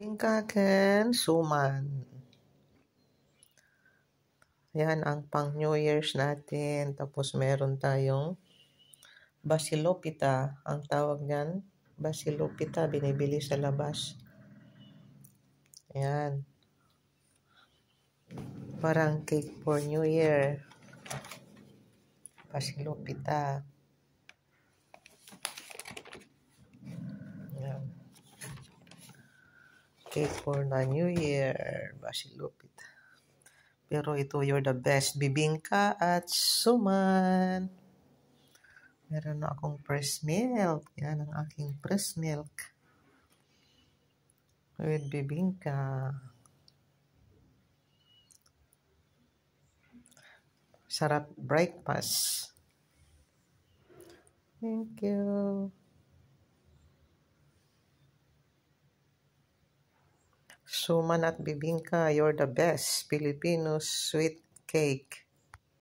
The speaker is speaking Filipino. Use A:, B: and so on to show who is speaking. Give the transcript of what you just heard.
A: Tingkaken suman. Yan ang pang New Year's natin. Tapos meron tayong basilopita. Ang tawag niyan, basilopita, binibili sa labas. Yan. Parang cake for New Year. Basilopita. Yan. Cake for the New Year. Basilopita. Pero ito, you're the best. Bibingka at suman. Meron na akong pressed milk. Yan ang aking pressed milk. With bibingka. Sarap breakfast. Thank you. Suman at bibingka, you're the best. Filipino sweet cake.